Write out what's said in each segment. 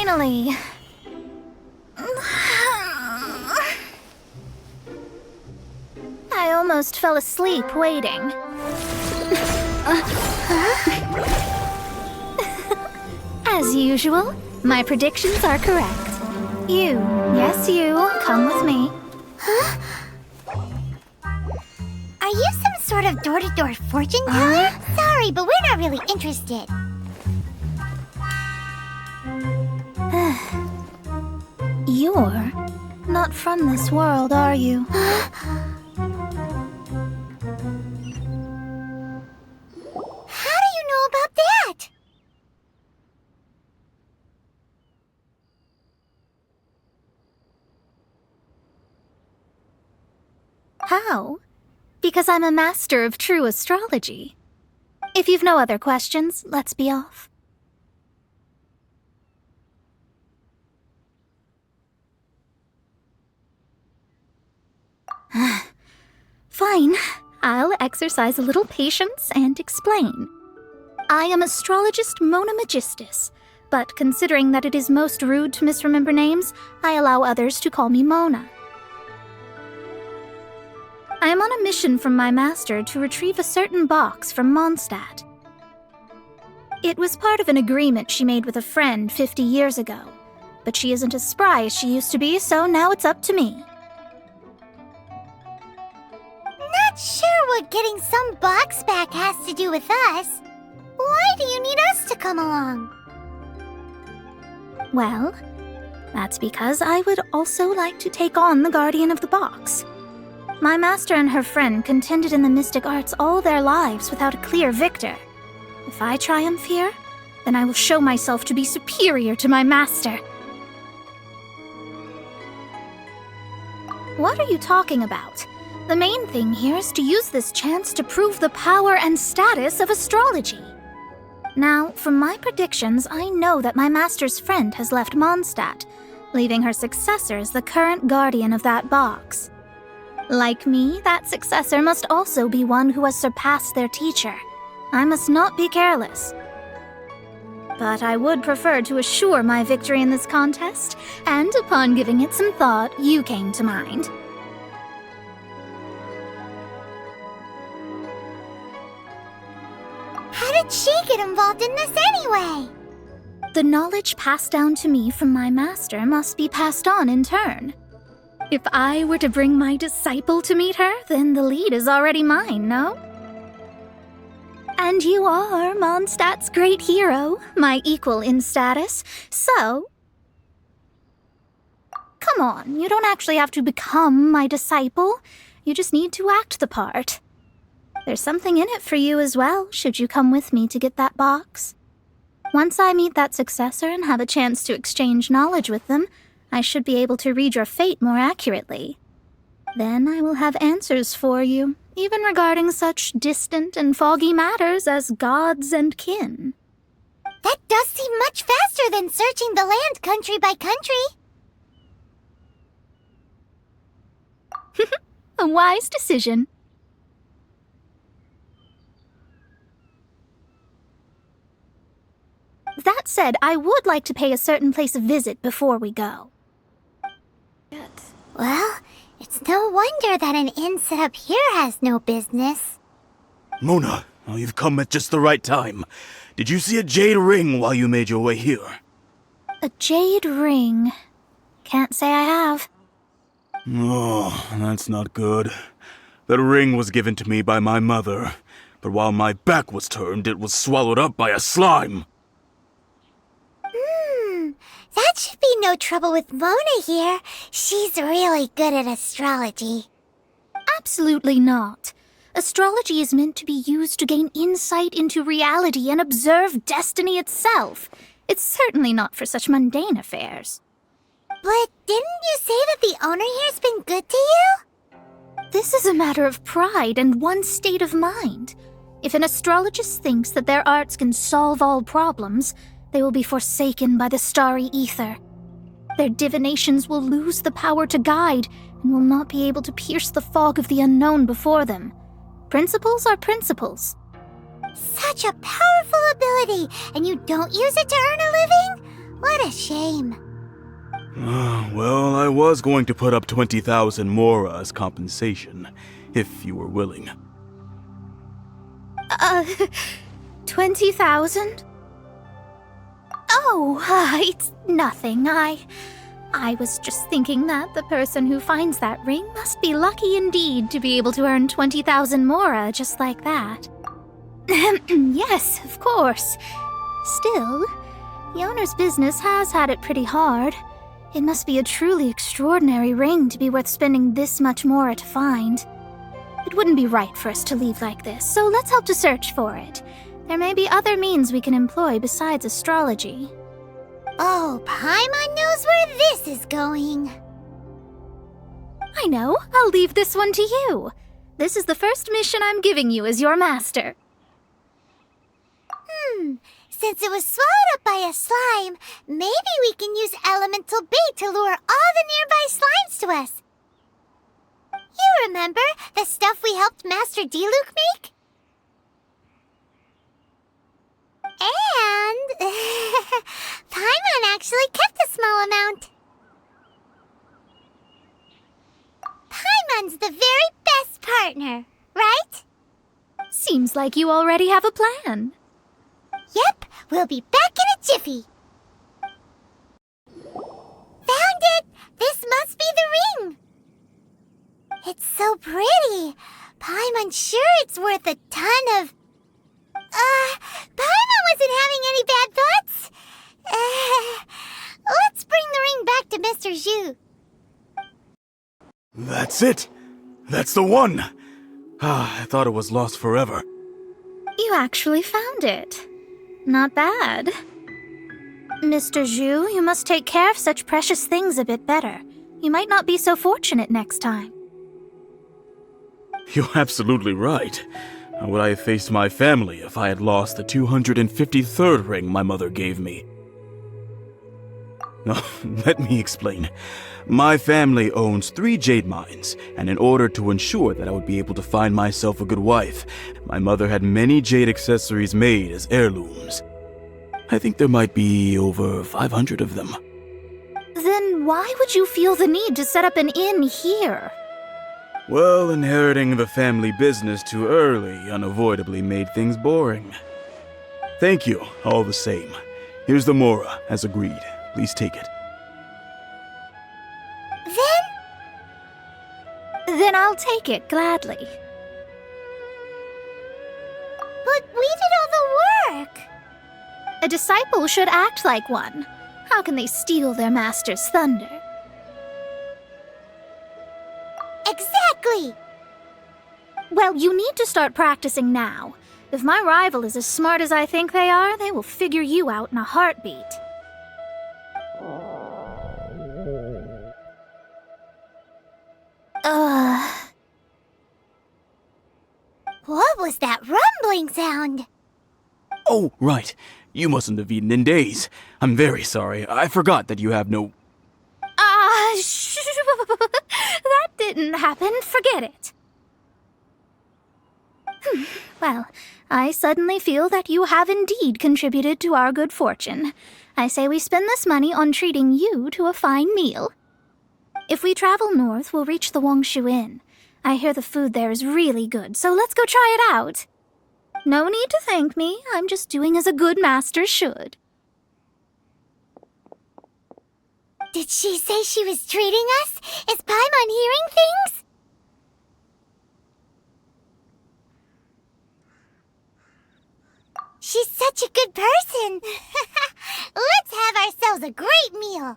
Finally. I almost fell asleep waiting. As usual, my predictions are correct. You, yes you, come with me. Huh? Are you some sort of door-to-door fortune teller? Sorry, but we're not really interested. You're not from this world, are you? How do you know about that? How? Because I'm a master of true astrology. If you've no other questions, let's be off. Fine. I'll exercise a little patience and explain. I am astrologist Mona Magistus, but considering that it is most rude to misremember names, I allow others to call me Mona. I am on a mission from my master to retrieve a certain box from Mondstadt. It was part of an agreement she made with a friend 50 years ago, but she isn't as spry as she used to be, so now it's up to me. Not sure what getting some box back has to do with us. Why do you need us to come along? Well, that's because I would also like to take on the guardian of the box. My master and her friend contended in the mystic arts all their lives without a clear victor. If I triumph here, then I will show myself to be superior to my master. What are you talking about? The main thing here is to use this chance to prove the power and status of astrology. Now, from my predictions, I know that my master's friend has left Mondstadt, leaving her successor as the current guardian of that box. Like me, that successor must also be one who has surpassed their teacher. I must not be careless. But I would prefer to assure my victory in this contest, and upon giving it some thought, you came to mind. How did she get involved in this anyway? The knowledge passed down to me from my master must be passed on in turn. If I were to bring my disciple to meet her, then the lead is already mine, no? And you are Mondstadt's great hero, my equal in status, so... Come on, you don't actually have to become my disciple. You just need to act the part. There's something in it for you as well, should you come with me to get that box. Once I meet that successor and have a chance to exchange knowledge with them, I should be able to read your fate more accurately. Then I will have answers for you, even regarding such distant and foggy matters as gods and kin. That does seem much faster than searching the land country by country. A wise decision. That said, I would like to pay a certain place a visit before we go. Well, it's no wonder that an inn set up here has no business. Mona, you've come at just the right time. Did you see a jade ring while you made your way here? A jade ring? Can't say I have. Oh, that's not good. That ring was given to me by my mother, but while my back was turned, it was swallowed up by a slime. That should be no trouble with Mona here. She's really good at astrology. Absolutely not. Astrology is meant to be used to gain insight into reality and observe destiny itself. It's certainly not for such mundane affairs. But didn't you say that the owner here's been good to you? This is a matter of pride and one's state of mind. If an astrologist thinks that their arts can solve all problems, they will be forsaken by the starry ether. Their divinations will lose the power to guide and will not be able to pierce the fog of the unknown before them. Principles are principles. Such a powerful ability, and you don't use it to earn a living? What a shame. Well, I was going to put up 20,000 mora as compensation, if you were willing. 20,000? Oh, it's nothing. I was just thinking that the person who finds that ring must be lucky indeed to be able to earn 20,000 mora just like that. Yes, of course. Still, the owner's business has had it pretty hard. It must be a truly extraordinary ring to be worth spending this much mora to find. It wouldn't be right for us to leave like this, so let's help to search for it. There may be other means we can employ besides astrology. Oh, Paimon knows where this is going. I know. I'll leave this one to you. This is the first mission I'm giving you as your master. Since it was swallowed up by a slime, maybe we can use elemental bait to lure all the nearby slimes to us. You remember the stuff we helped Master Diluc make? And Paimon actually kept a small amount. Paimon's the very best partner, right? Seems like you already have a plan. Yep, we'll be back in a jiffy. Found it! This must be the ring! It's so pretty. Paimon's sure it's worth a ton of... Paimon wasn't having any bad thoughts. Let's bring the ring back to Mr. Zhu. That's it! That's the one! I thought it was lost forever. You actually found it. Not bad. Mr. Zhu, you must take care of such precious things a bit better. You might not be so fortunate next time. You're absolutely right. How would I have faced my family if I had lost the 253rd ring my mother gave me? Now, let me explain. My family owns 3 jade mines, and in order to ensure that I would be able to find myself a good wife, my mother had many jade accessories made as heirlooms. I think there might be over 500 of them. Then why would you feel the need to set up an inn here? Well, inheriting the family business too early unavoidably made things boring. Thank you, all the same. Here's the mora, as agreed. Please take it. Then I'll take it gladly. But we did all the work. A disciple should act like one. How can they steal their master's thunder? Exactly. Well, you need to start practicing now. If my rival is as smart as I think they are, they will figure you out in a heartbeat. What was that rumbling sound? Oh, right. You mustn't have eaten in days. I'm very sorry. I forgot that you have no... That didn't happen. Forget it. Well, I suddenly feel that you have indeed contributed to our good fortune. I say we spend this money on treating you to a fine meal. If we travel north, we'll reach the Wongshu Inn. I hear the food there is really good, so let's go try it out. No need to thank me. I'm just doing as a good master should. Did she say she was treating us? Is Paimon hearing things? She's such a good person. Let's have ourselves a great meal.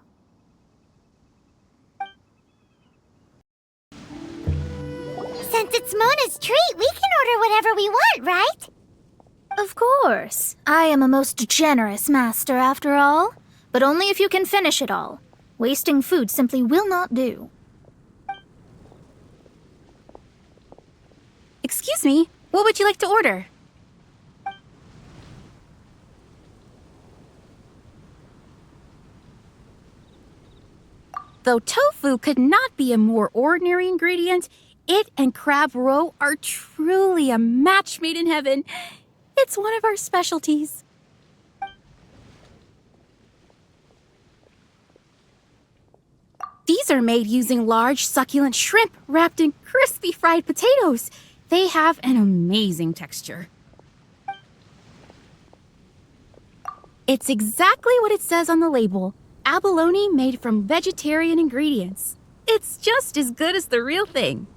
Since it's Mona's treat, we can order whatever we want, right? Of course. I am a most generous master, after all. But only if you can finish it all. Wasting food simply will not do. Excuse me, what would you like to order? Though tofu could not be a more ordinary ingredient, it and crab roe are truly a match made in heaven. It's one of our specialties. These are made using large, succulent shrimp wrapped in crispy fried potatoes. They have an amazing texture. It's exactly what it says on the label. Abalone made from vegetarian ingredients. It's just as good as the real thing.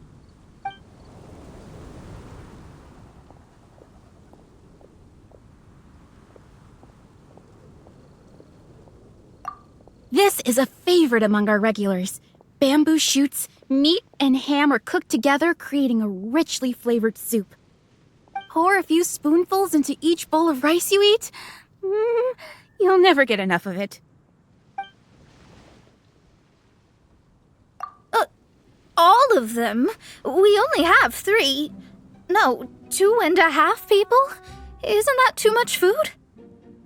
This is a favorite among our regulars. Bamboo shoots, meat, and ham are cooked together, creating a richly flavored soup. Pour a few spoonfuls into each bowl of rice you eat. You'll never get enough of it. All of them? We only have 3. No, 2.5 people? Isn't that too much food?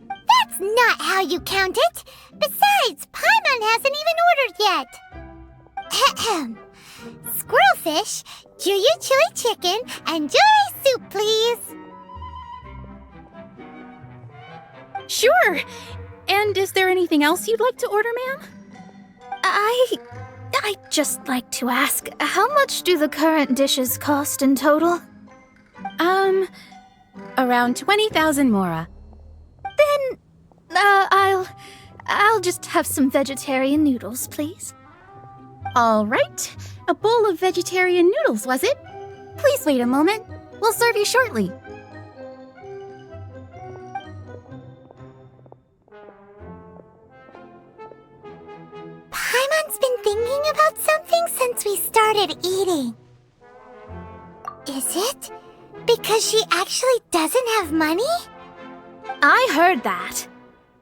That's not how you count it. Besides, Paimon hasn't even ordered yet. Ahem. Squirrelfish, Juyu chili chicken, and jewelry soup, please. Sure. And is there anything else you'd like to order, ma'am? I'd just like to ask, how much do the current dishes cost in total? Around 20,000 mora. Then, I'll just have some vegetarian noodles, please. All right. A bowl of vegetarian noodles, was it? Please wait a moment. We'll serve you shortly. Paimon's been thinking about something since we started eating. Is it because she actually doesn't have money? I heard that.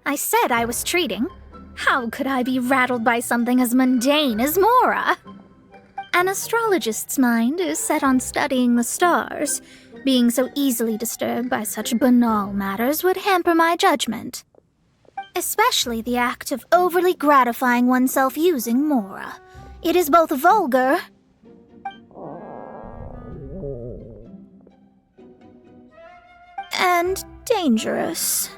I said I was treating. How could I be rattled by something as mundane as Mora? An astrologist's mind is set on studying the stars. Being so easily disturbed by such banal matters would hamper my judgment. Especially the act of overly gratifying oneself using Mora. It is both vulgar and dangerous.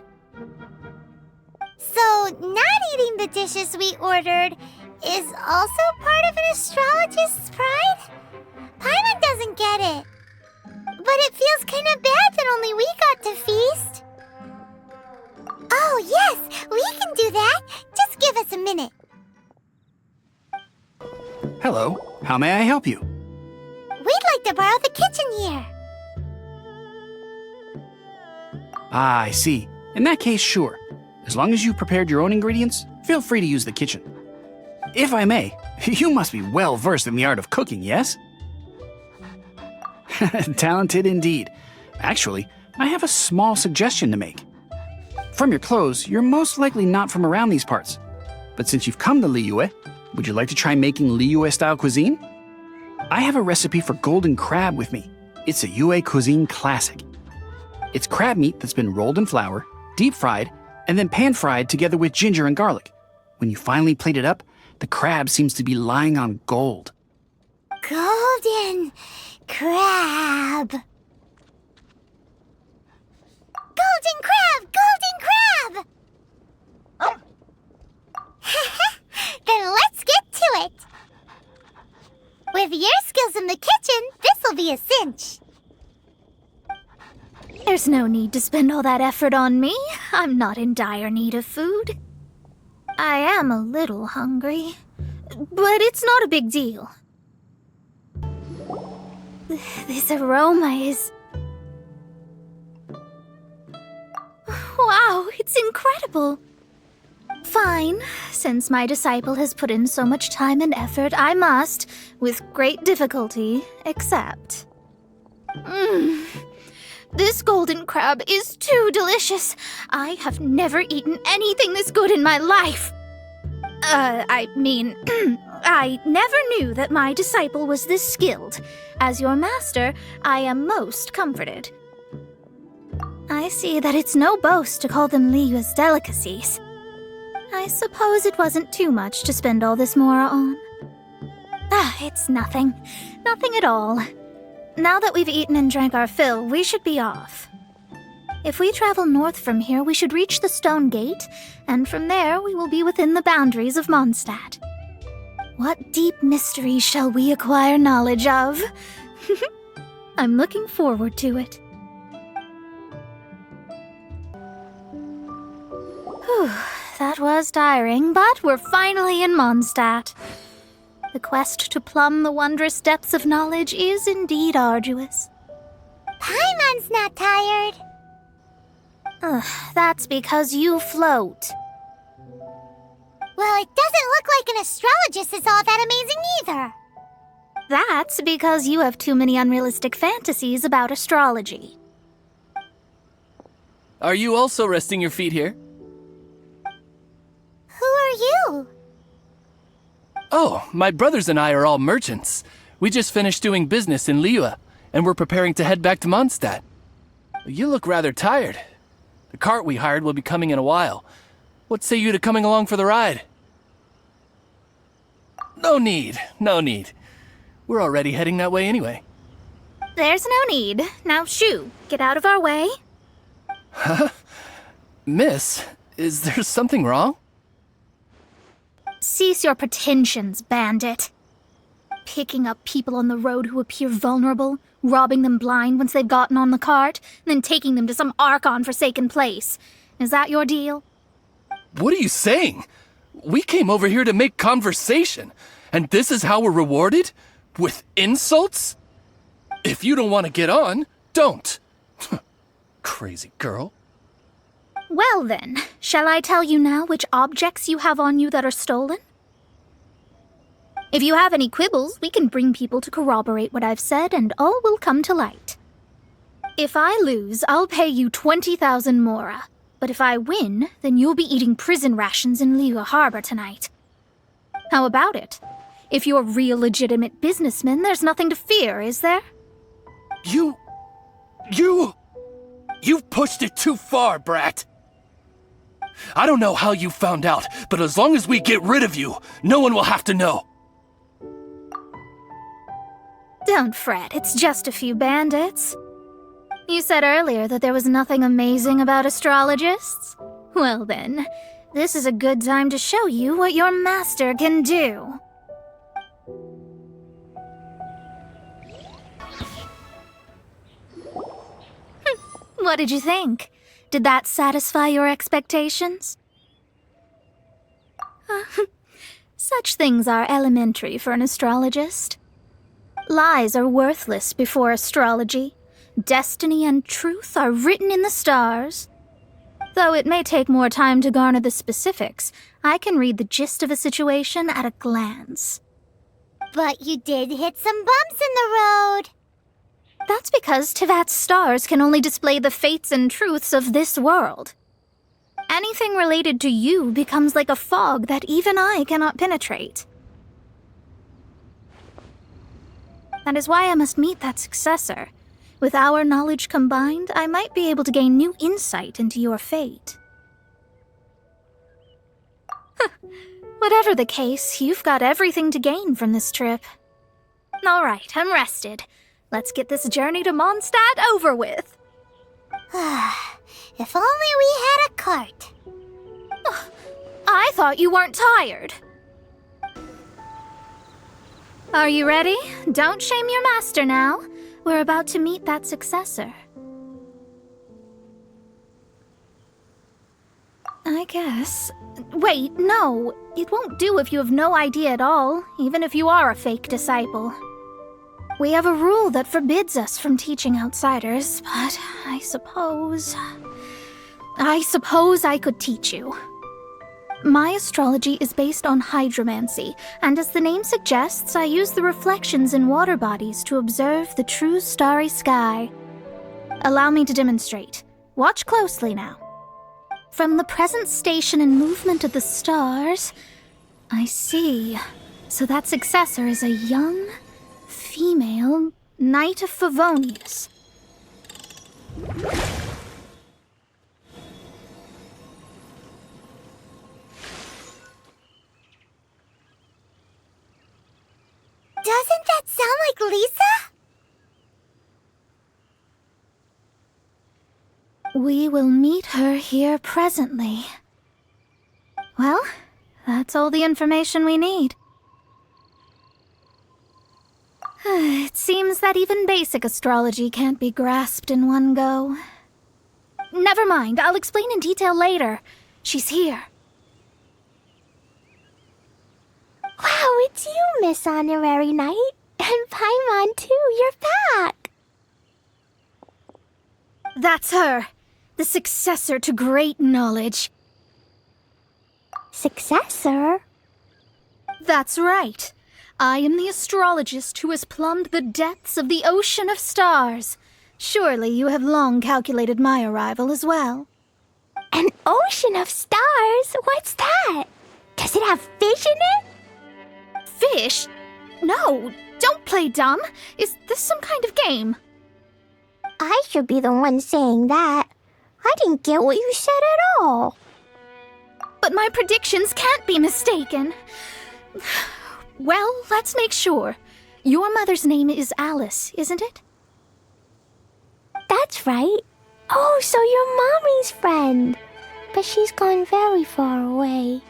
So, not eating the dishes we ordered is also part of an astrologist's pride? Paimon doesn't get it. But it feels kind of bad that only we got to feast. Oh, yes, we can do that. Just give us a minute. Hello, how may I help you? We'd like to borrow the kitchen here. Ah, I see. In that case, sure. As long as you prepared your own ingredients, feel free to use the kitchen. If I may, you must be well versed in the art of cooking, yes? Talented indeed. Actually, I have a small suggestion to make. From your clothes, you're most likely not from around these parts. But since you've come to Liyue, would you like to try making Liyue-style cuisine? I have a recipe for golden crab with me. It's a Yue cuisine classic. It's crab meat that's been rolled in flour, deep-fried, and then pan-fried together with ginger and garlic. When you finally plate it up, the crab seems to be lying on gold. Golden crab. Golden crab! Golden crab! Then let's get to it. With your skills in the kitchen, this'll be a cinch. There's no need to spend all that effort on me. I'm not in dire need of food. I am a little hungry, but it's not a big deal. This aroma is... Wow, it's incredible. Fine, since my disciple has put in so much time and effort, I must, with great difficulty, accept. This golden crab is too delicious. I have never eaten anything this good in my life. I never knew that my disciple was this skilled. As your master, I am most comforted. I see that it's no boast to call them Liyue's delicacies. I suppose it wasn't too much to spend all this mora on. It's nothing. Nothing at all. Now that we've eaten and drank our fill, we should be off. If we travel north from here, we should reach the stone gate, and from there we will be within the boundaries of Mondstadt. What deep mystery shall we acquire knowledge of? I'm looking forward to it. Whew, that was tiring, but we're finally in Mondstadt. The quest to plumb the wondrous depths of knowledge is indeed arduous. Paimon's not tired. That's because you float. Well, it doesn't look like an astrologist is all that amazing either. That's because you have too many unrealistic fantasies about astrology. Are you also resting your feet here? Who are you? Oh, my brothers and I are all merchants. We just finished doing business in Liyue, and we're preparing to head back to Mondstadt. You look rather tired. The cart we hired will be coming in a while. What say you to coming along for the ride? No need, no need. We're already heading that way anyway. There's no need. Now shoo, get out of our way. Huh? Miss, is there something wrong? Cease your pretensions, bandit. Picking up people on the road who appear vulnerable, robbing them blind once they've gotten on the cart, and then taking them to some Archon-forsaken place. Is that your deal? What are you saying? We came over here to make conversation, and this is how we're rewarded? With insults? If you don't want to get on, don't. Crazy girl. Well then, shall I tell you now which objects you have on you that are stolen? If you have any quibbles, we can bring people to corroborate what I've said, and all will come to light. If I lose, I'll pay you 20,000 mora. But if I win, then you'll be eating prison rations in Liyue Harbor tonight. How about it? If you're real legitimate businessmen, there's nothing to fear, is there? You've pushed it too far, brat. I don't know how you found out, but as long as we get rid of you, no one will have to know. Don't fret, it's just a few bandits. You said earlier that there was nothing amazing about astrologists? Well then, this is a good time to show you what your master can do. What did you think? Did that satisfy your expectations? Such things are elementary for an astrologist. Lies are worthless before astrology. Destiny and truth are written in the stars. Though it may take more time to garner the specifics, I can read the gist of a situation at a glance. But you did hit some bumps in the road. That's because Tivat's stars can only display the fates and truths of this world. Anything related to you becomes like a fog that even I cannot penetrate. That is why I must meet that successor. With our knowledge combined, I might be able to gain new insight into your fate. Whatever the case, you've got everything to gain from this trip. All right, I'm rested. Let's get this journey to Mondstadt over with. If only we had a cart. I thought you weren't tired. Are you ready? Don't shame your master now. We're about to meet that successor. I guess. Wait, no. It won't do if you have no idea at all, even if you are a fake disciple. We have a rule that forbids us from teaching outsiders, but I suppose I could teach you. My astrology is based on hydromancy, and as the name suggests, I use the reflections in water bodies to observe the true starry sky. Allow me to demonstrate. Watch closely now. From the present station and movement of the stars, I see. So that successor is a young, female Knight of Favonius. Doesn't that sound like Lisa? We will meet her here presently. Well, that's all the information we need. It seems that even basic astrology can't be grasped in one go. Never mind, I'll explain in detail later. She's here. Wow, it's you, Miss Honorary Knight. And Paimon, too, you're back. That's her. The successor to great knowledge. Successor? That's right. I am the astrologist who has plumbed the depths of the ocean of stars. Surely you have long calculated my arrival as well. An ocean of stars? What's that? Does it have fish in it? Fish? No, don't play dumb. Is this some kind of game? I should be the one saying that. I didn't get what you said at all. But my predictions can't be mistaken. Well, let's make sure. Your mother's name is Alice, isn't it? That's right. Oh, so you're Mommy's friend. But she's gone very far away.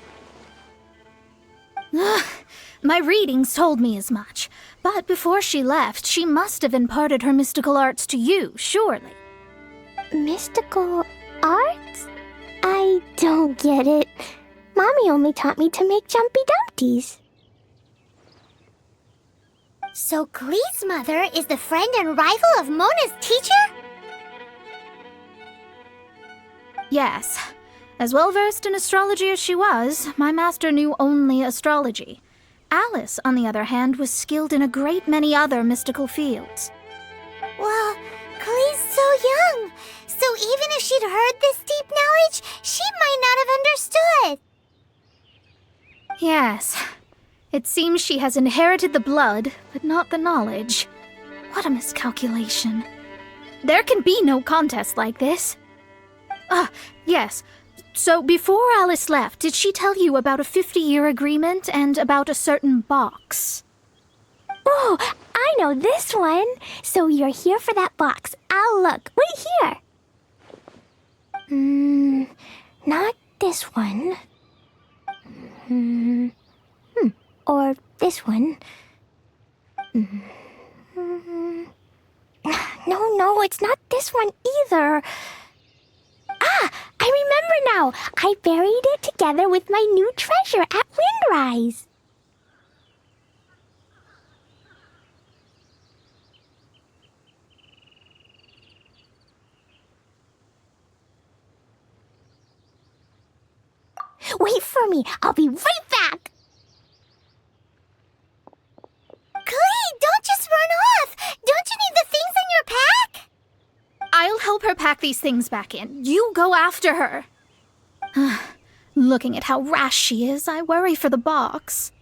My readings told me as much. But before she left, she must have imparted her mystical arts to you, surely. Mystical arts? I don't get it. Mommy only taught me to make Jumpy Dumpties. So Glee's mother is the friend and rival of Mona's teacher? Yes. As well-versed in astrology as she was, my master knew only astrology. Alice, on the other hand, was skilled in a great many other mystical fields. Well, Glee's so young. So even if she'd heard this deep knowledge, she might not have understood. Yes. It seems she has inherited the blood, but not the knowledge. What a miscalculation. There can be no contest like this. Yes. So before Alice left, did she tell you about a 50-year agreement and about a certain box? Oh, I know this one. So you're here for that box. I'll look. Wait here. Not this one. Or this one. No, it's not this one either. Ah, I remember now. I buried it together with my new treasure at Windrise. Wait for me. I'll be right back. Clee, don't just run off. Don't you need the things in your pack? I'll help her pack these things back in. You go after her. Looking at how rash she is, I worry for the box.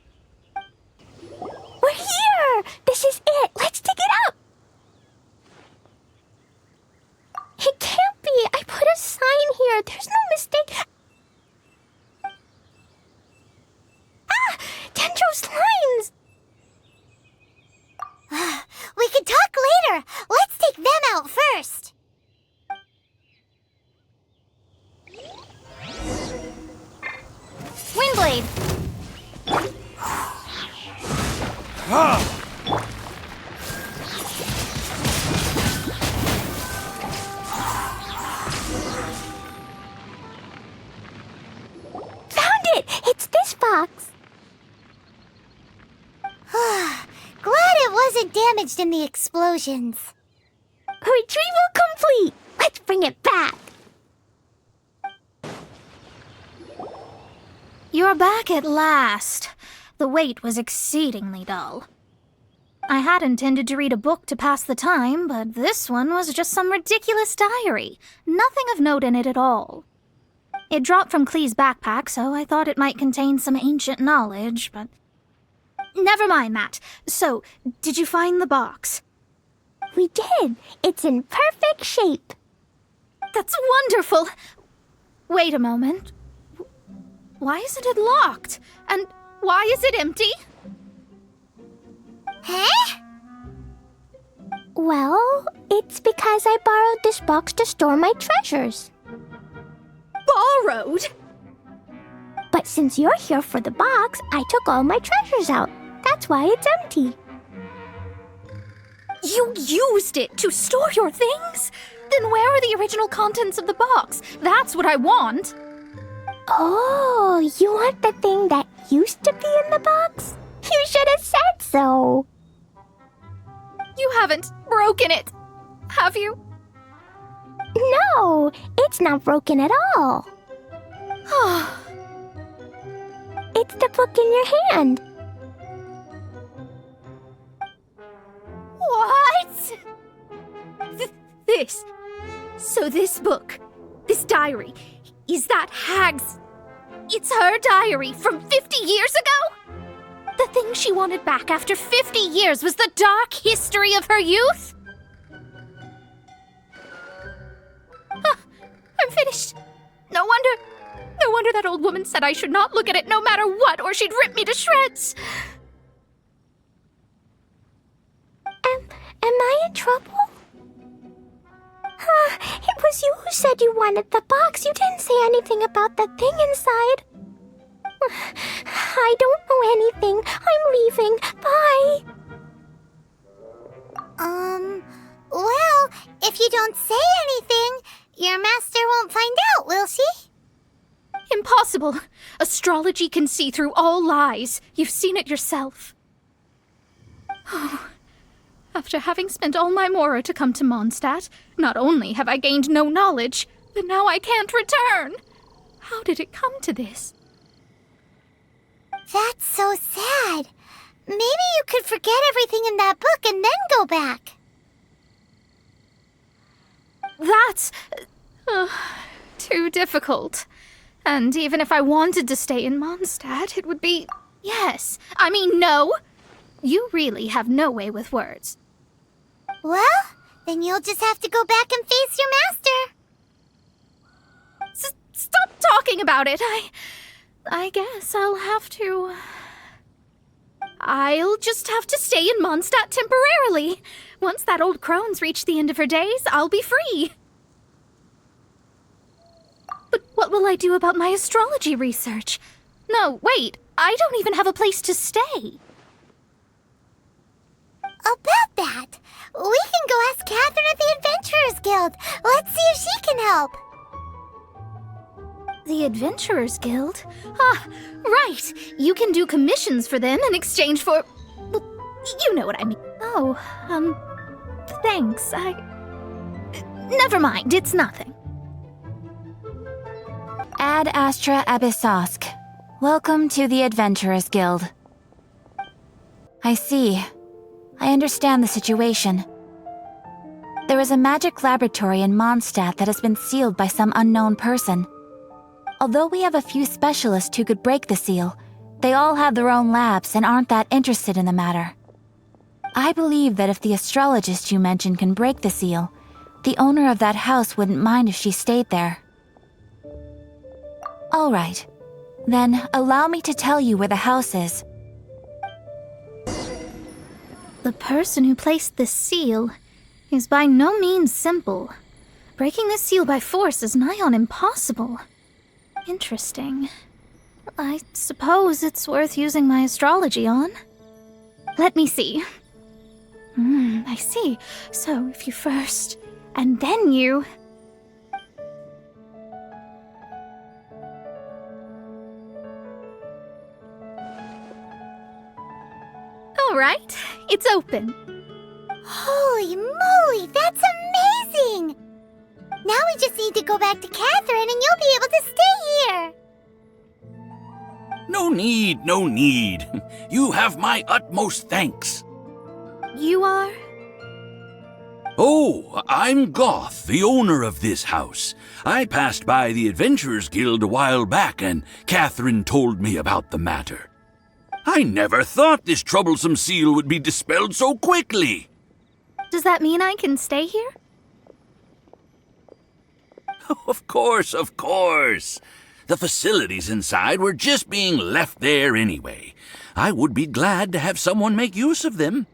We're here. This is it. Let's dig it up. It can't be. I put a sign here. There's no mistake. Tenjo's lines! We can talk later. Let's take them out first. Windblade! Found it! It's this box. Glad it wasn't damaged in the explosions. Retrieval complete! Let's bring it back. You're back at last. The wait was exceedingly dull. I had intended to read a book to pass the time, but this one was just some ridiculous diary. Nothing of note in it at all. It dropped from Clee's backpack, so I thought it might contain some ancient knowledge, but... Never mind that. So, did you find the box? We did. It's in perfect shape. That's wonderful! Wait a moment. Why isn't it locked? And why is it empty? Huh? Well, it's because I borrowed this box to store my treasures. Borrowed? But since you're here for the box, I took all my treasures out. That's why it's empty. You used it to store your things? Then where are the original contents of the box? That's what I want. Oh, you want the thing that used to be in the box? You should have said so. You haven't broken it, have you? No, it's not broken at all. It's the book in your hand. What? This. So this book, this diary, is that Hag's... It's her diary from 50 years ago? The thing she wanted back after 50 years was the dark history of her youth? I'm finished. No wonder that old woman said I should not look at it no matter what, or she'd rip me to shreds. Am I in trouble? It was you who said you wanted the box. You didn't say anything about the thing inside. I don't know anything. I'm leaving. Bye. Well, if you don't say anything, your master won't find out, will she? Impossible. Astrology can see through all lies. You've seen it yourself. Oh. After having spent all my mora to come to Mondstadt, not only have I gained no knowledge, but now I can't return. How did it come to this? That's so sad. Maybe you could forget everything in that book and then go back. That's... too difficult. And even if I wanted to stay in Mondstadt, it would be... Yes. I mean, no. You really have no way with words. Well, then you'll just have to go back and face your master. Stop talking about it. I guess I'll have to... I'll just have to stay in Mondstadt temporarily. Once that old crone's reached the end of her days, I'll be free. But what will I do about my astrology research? No, wait, I don't even have a place to stay. About that, we can go ask Catherine at the Adventurers Guild. Let's see if she can help. The Adventurers Guild? Ah, right. You can do commissions for them in exchange for... Well, you know what I mean. Oh, thanks. Never mind, it's nothing. Ad Astra Abyssosk. Welcome to the Adventurers Guild. I see. I understand the situation. There is a magic laboratory in Mondstadt that has been sealed by some unknown person. Although we have a few specialists who could break the seal, they all have their own labs and aren't that interested in the matter. I believe that if the astrologist you mentioned can break the seal, the owner of that house wouldn't mind if she stayed there. All right. Then allow me to tell you where the house is. The person who placed the seal is by no means simple. Breaking the seal by force is nigh on impossible. Interesting. I suppose it's worth using my astrology on. Let me see. I see. So if you first, and then you... All right, it's open. Holy moly, that's amazing! Now we just need to go back to Catherine and you'll be able to stay here. No need, no need. You have my utmost thanks. You are? Oh, I'm Goth, the owner of this house. I passed by the Adventurers Guild a while back and Catherine told me about the matter. I never thought this troublesome seal would be dispelled so quickly. Does that mean I can stay here? Of course, of course. The facilities inside were just being left there anyway. I would be glad to have someone make use of them.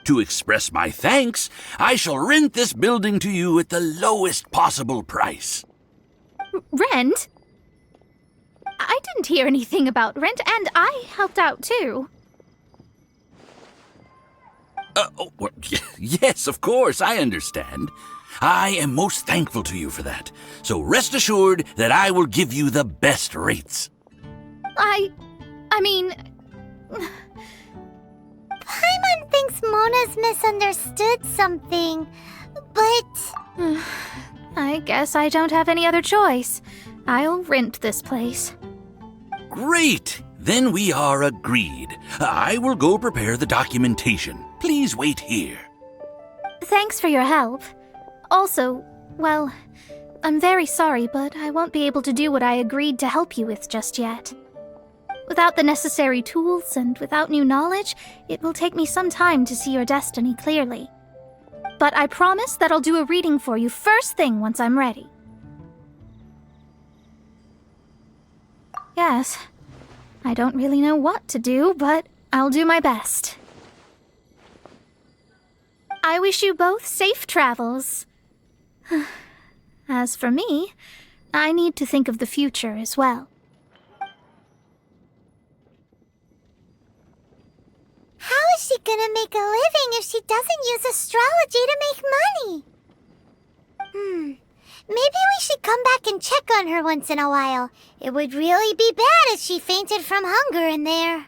To express my thanks, I shall rent this building to you at the lowest possible price. Rent? I didn't hear anything about rent, and I helped out too. Well, yes, of course, I understand. I am most thankful to you for that. So rest assured that I will give you the best rates. I mean... Paimon thinks Mona's misunderstood something, but... I guess I don't have any other choice. I'll rent this place. Great! Then we are agreed. I will go prepare the documentation. Please wait here. Thanks for your help. Also, well, I'm very sorry, but I won't be able to do what I agreed to help you with just yet. Without the necessary tools and without new knowledge, it will take me some time to see your destiny clearly. But I promise that I'll do a reading for you first thing once I'm ready. Yes, I don't really know what to do, but I'll do my best. I wish you both safe travels. As for me, I need to think of the future as well. How is she gonna make a living if she doesn't use astrology to make money? Maybe we should come back and check on her once in a while. It would really be bad if she fainted from hunger in there.